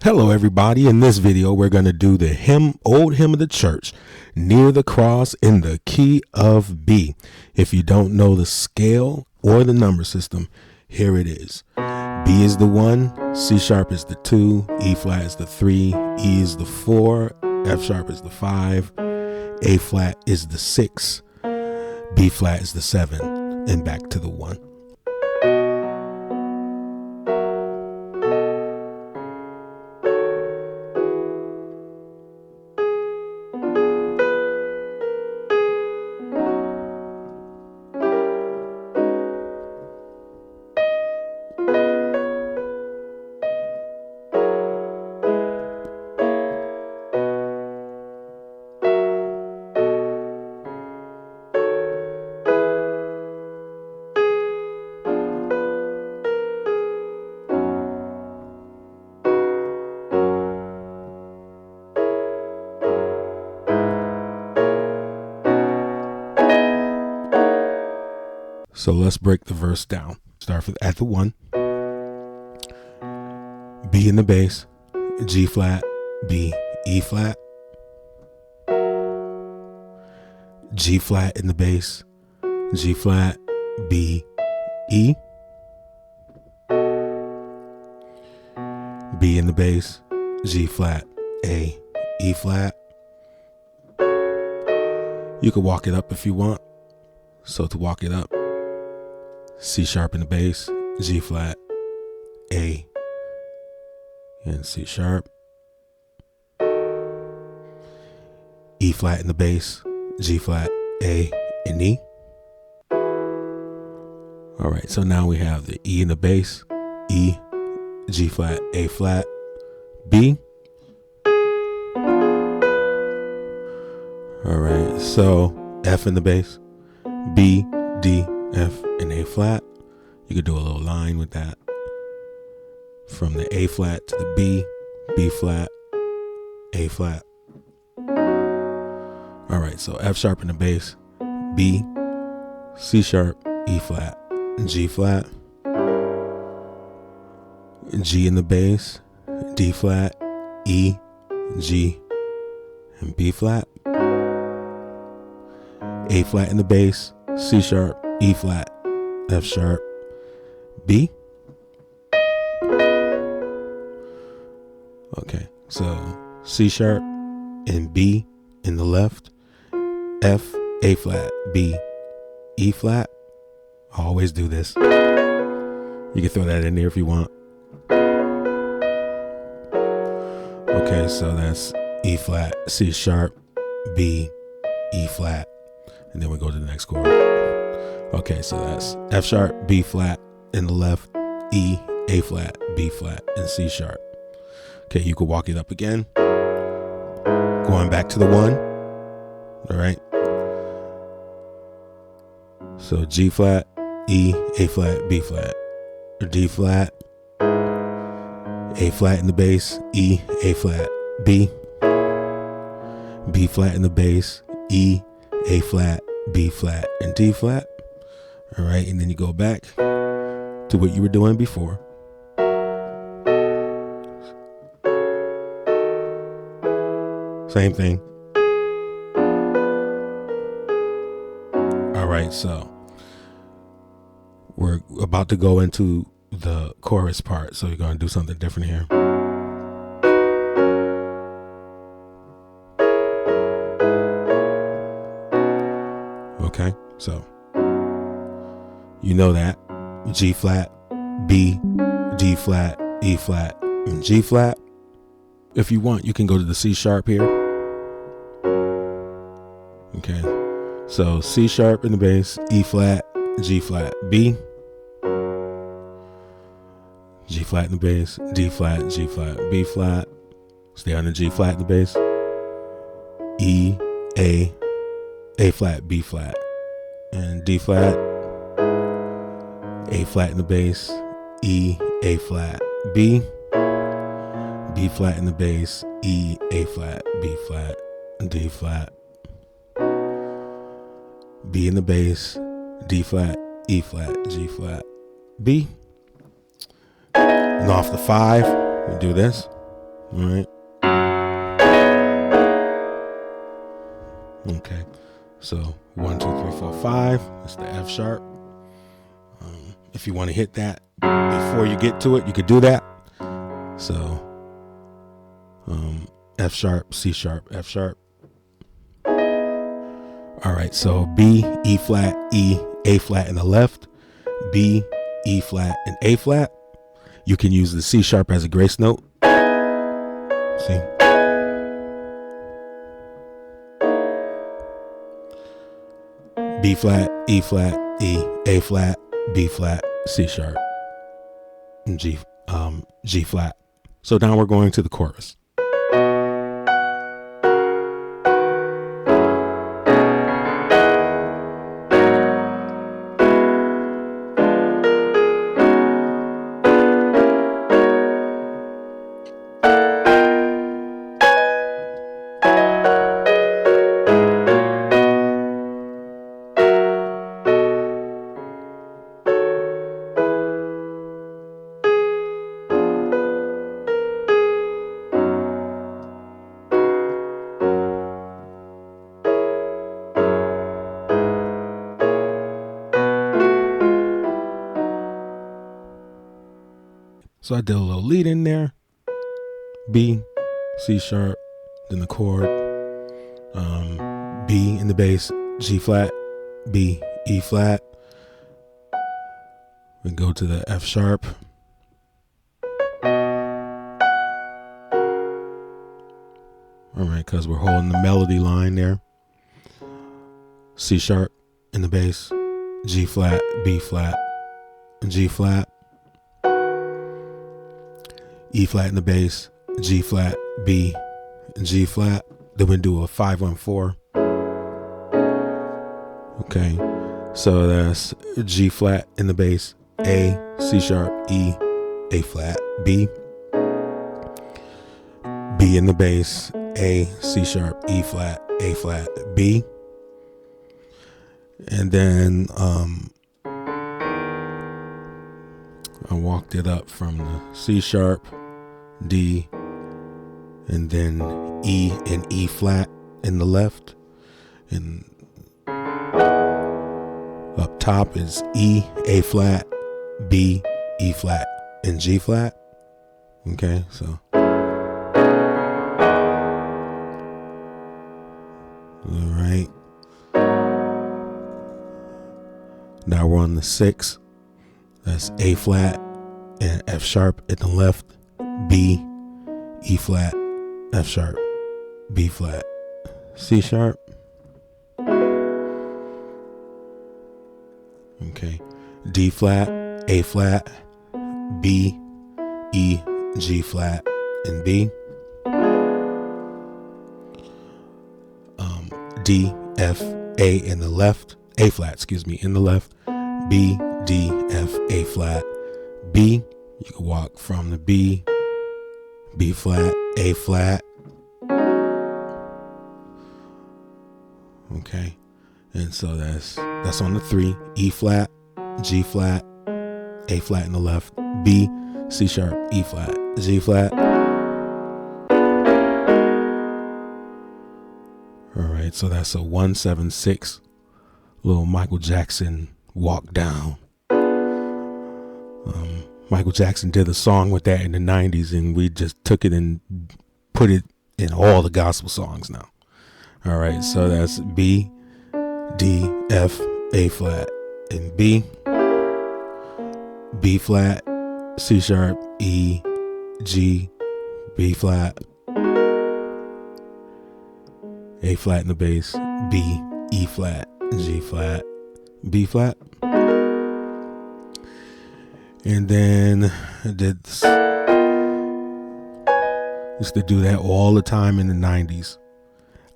Hello everybody, in this video we're going to do the old hymn of the church, Near the Cross, in the key of B. If you don't know the scale or the number system, here it is. B is the 1, C sharp is the 2, E flat is the 3, E is the 4, F sharp is the 5, A flat is the 6, B flat is the 7, and back to the 1. So let's break the verse down. Start at the 1. B in the bass, G flat, B, E flat. G flat in the bass, G flat, B, E. B in the bass, G flat, A, E flat. You could walk it up if you want. So to walk it up, C sharp in the bass, G flat, A, and C sharp. E flat in the bass, G flat, A, and E. All right, so now we have the E in the bass, E, G flat, A flat, B. All right, so F in the bass, B, D, F, and A flat. You could do a little line with that. From the A flat to the B, B flat, A flat. All right, so F sharp in the bass, B, C sharp, E flat, G flat. G in the bass, D flat, E, G, and B flat. A flat in the bass, C sharp, E flat, F sharp, B. Okay, so C sharp and B in the left, F, A flat, B, E flat. I always do this. You can throw that in there if you want. Okay, so that's E flat, C sharp, B, E flat, and then we go to the next chord. Okay, so that's F sharp, B flat in the left, E, A flat, B flat, and C sharp. Okay, you could walk it up again. Going back to the 1. All right. So G flat, E, A flat, B flat, or D flat, A flat in the bass, E, A flat, B, B flat in the bass, E, A flat, B flat, and D flat. All right, and then you go back to what you were doing before. Same thing. All right, so we're about to go into the chorus part, so you're going to do something different here. Okay, so you know that G flat, B, D flat, E flat, and G flat. If you want, you can go to the C sharp here. Okay, so C sharp in the bass, E flat, G flat, B, G flat in the bass, D flat, G flat, B flat. Stay on the G flat in the bass, E, A flat, B flat, and D flat. A flat in the bass, E, A flat, B, B flat in the bass, E, A flat, B flat, D flat. B in the bass, D flat, E flat, G flat, B. And off the 5, we do this. All right. Okay. So 1, 2, 3, 4, 5. That's the F sharp. If you want to hit that before you get to it, you could do that. So F sharp, C sharp, F sharp. All right. So B, E flat, E, A flat in the left, B, E flat, and A flat. You can use the C sharp as a grace note. See? B flat, E flat, E, A flat, B flat, C sharp, and G flat. So now we're going to the chorus. So I did a little lead in there. B, C sharp, then the chord. B in the bass, G flat, B, E flat. We go to the F sharp. All right, because we're holding the melody line there. C sharp in the bass, G flat, B flat, and G flat. E flat in the bass, G flat, B, and G flat. Then we do a 5-1-4. Okay, so that's G flat in the bass, A, C sharp, E, A flat, B. B in the bass, A, C sharp, E flat, A flat, B. And then I walked it up from the C sharp, D, and then E and E flat in the left, and up top is E, A flat, B, E flat, and G flat. Okay, so all right. Now we're on the 6. That's A flat and F sharp in the left, B, E flat, F sharp, B flat, C sharp. Okay, D flat, A flat, B, E, G flat, and B. D, F, A in the left, A flat, excuse me, in the left, B, D, F, A flat, B. You can walk from the B, B flat, A flat. Okay, and so that's on the 3, E flat, G flat, A flat in the left, B, C sharp, E flat, G flat. All right, so that's a 1-7-6, little Michael Jackson walk down. Michael Jackson did a song with that in the 90s, and we just took it and put it in all the gospel songs now. All right, so that's B, D, F, A flat, and B, B flat, C sharp, E, G, B flat, A flat in the bass, B, E flat, G flat, B flat. And then I did this. Used to do that all the time in the 90s.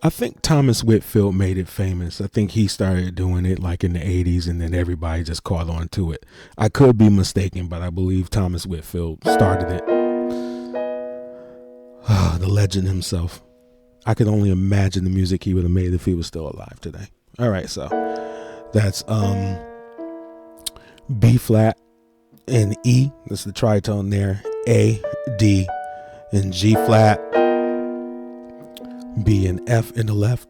I think Thomas Whitfield made it famous. I think he started doing it like in the 80s, and then everybody just caught on to it. I could be mistaken, but I believe Thomas Whitfield started it. The legend himself. I could only imagine the music he would have made if he was still alive today. All right, so that's B flat and E. That's the tritone there. A, D, and G flat, B and F in the left,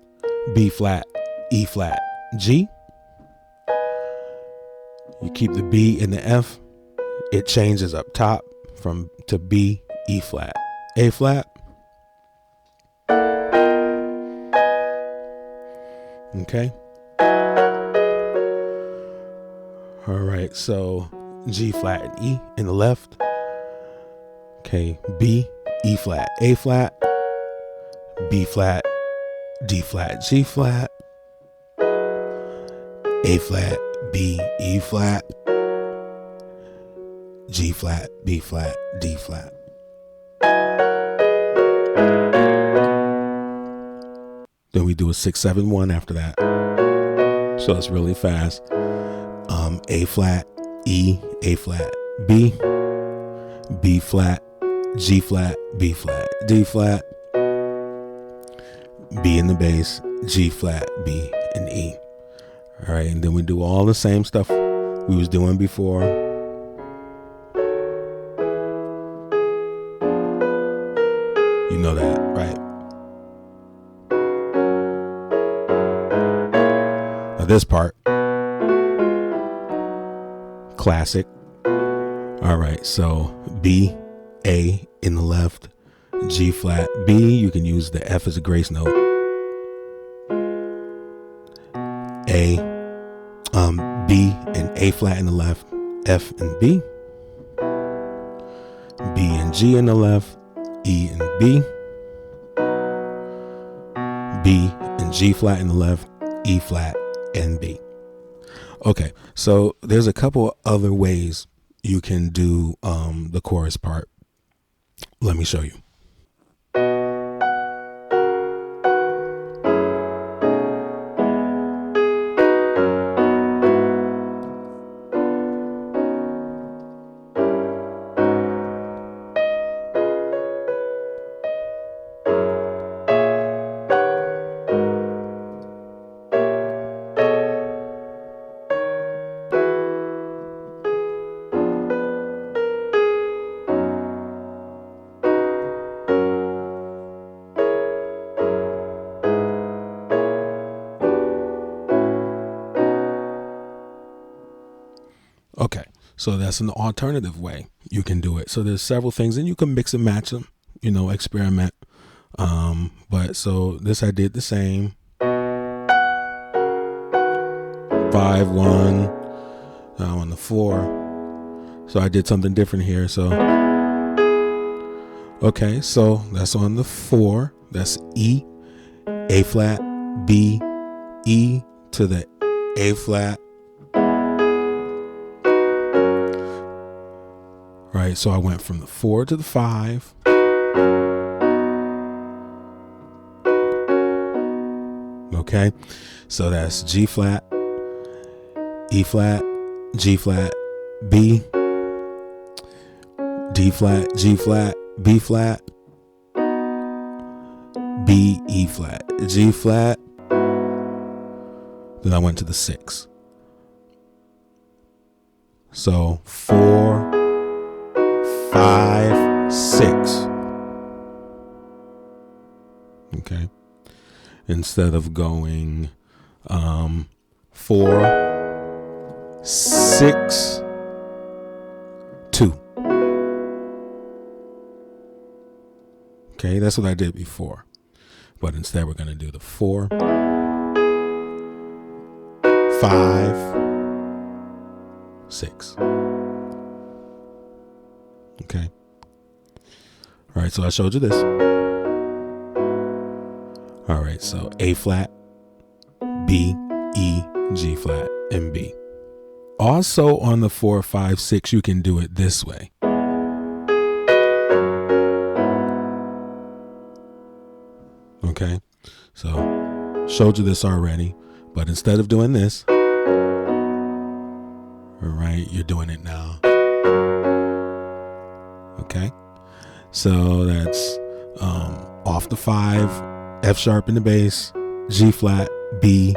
B flat, E flat, G. You keep the B and the F, it changes up top to B, E flat, A flat. Okay. All right, so G flat and E in the left. Okay, B, E flat, A flat, B flat, D flat, G flat, A flat, B, E flat, G flat, B flat, D flat. Then we do a 6-7-1 after that. So it's really fast. A flat, E, A flat, B, B flat, G flat, B flat, D flat, B in the bass, G flat, B, and E. All right, and then we do all the same stuff we was doing before. You know that, right? Now this part, classic. All right, so B, A in the left, G flat, B. You can use the F as a grace note. A, B and A flat in the left, F and B. B and G in the left, E and B. B and G flat in the left, E flat and B. Okay, so there's a couple other ways you can do the chorus part. Let me show you. Okay, so that's an alternative way you can do it. So there's several things, and you can mix and match them, experiment. But so this I did the same. 5-1 on the 4. So I did something different here. So okay, so that's on the 4. That's E, A flat, B, E to the A flat. Right, so I went from the 4 to the 5. Okay, so that's G flat, E flat, G flat, B, D flat, G flat, B flat, B, E flat, G flat. Then I went to the 6. So 4, 5, 6. Okay. Instead of going 4, 6, 2. Okay, that's what I did before. But instead we're going to do the 4, 5, 6. Okay. All right, so I showed you this. All right, so A flat, B, E, G flat, and B. Also on the 4, 5, 6, you can do it this way. Okay, so showed you this already, but instead of doing this, all right, you're doing it now. Okay, so that's off the 5, F sharp in the bass, G flat, B,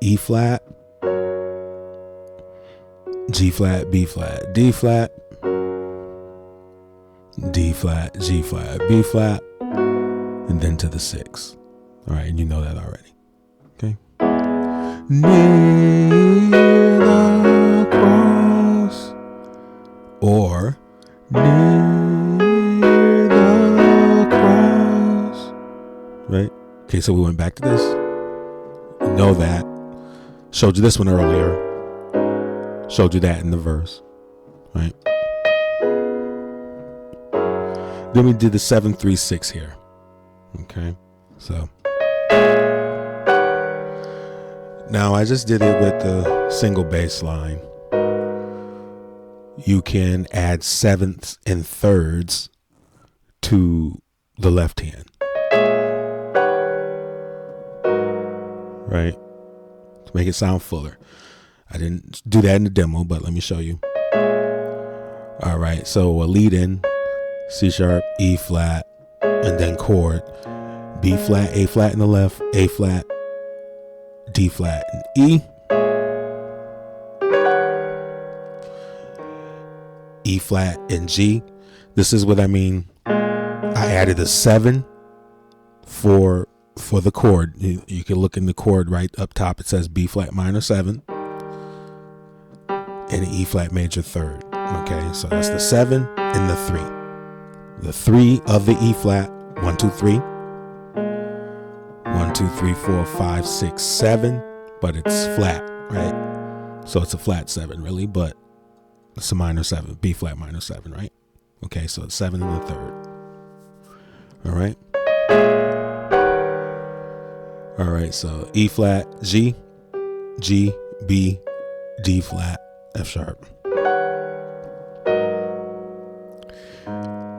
E flat, G flat, B flat, D flat, D flat, G flat, B flat, and then to the 6. All right, and you know that already. Okay. Near the cross, or near the cross. Right? Okay, so we went back to this. You know that. Showed you this one earlier. Showed you that in the verse. Right? Then we did the 7-3-6 here. Okay, so now I just did it with the single bass line. You can add sevenths and thirds to the left hand, right? To make it sound fuller. I didn't do that in the demo, but let me show you. All right, so a lead in, C sharp, E flat, and then chord, B flat, A flat in the left, A flat, D flat, and E flat, and G. This is what I mean. I added a 7 for the chord. You can look in the chord right up top. It says B flat minor 7 and an E flat major 3rd. Okay, so that's the 7 and the 3. The 3 of the E flat, 1, 2, 3. 1, 2, 3, 4, 5, 6, 7, but it's flat, right? So it's a flat 7, really, but it's a minor 7, B flat minor 7, right? Okay, so it's 7 and the 3rd. All right. All right, so E flat, G, G, B, D flat, F sharp.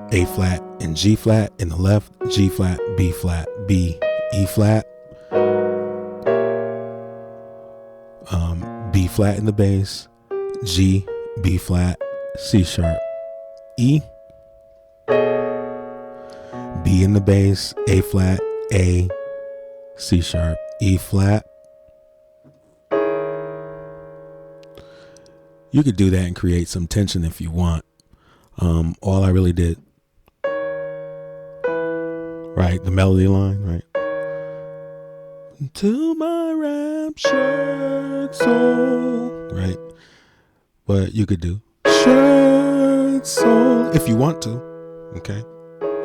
A flat and G flat in the left, G flat, B flat, B, E flat, B flat in the bass, G, B flat, C sharp, E, B in the bass, A flat, A, C sharp, E flat. You could do that and create some tension if you want. All I really did, right, the melody line, right? To my raptured soul, right? But you could do raptured soul if you want to, okay?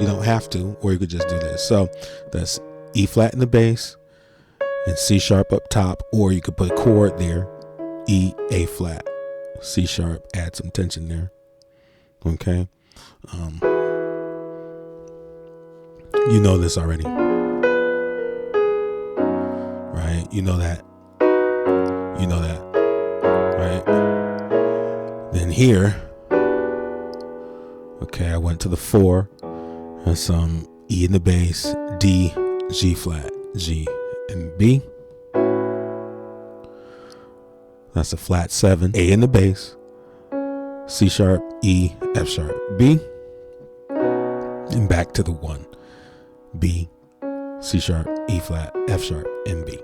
You don't have to, or you could just do this. So that's E flat in the bass and C sharp up top, or you could put a chord there, E, A flat, C sharp, add some tension there, okay? You know this already, right? You know that, right? Then here, okay, I went to the 4. That's E in the bass, D, G flat, G, and B. That's a flat 7, A in the bass, C sharp, E, F sharp, B, and back to the 1, B, C sharp, E flat, F sharp, and B.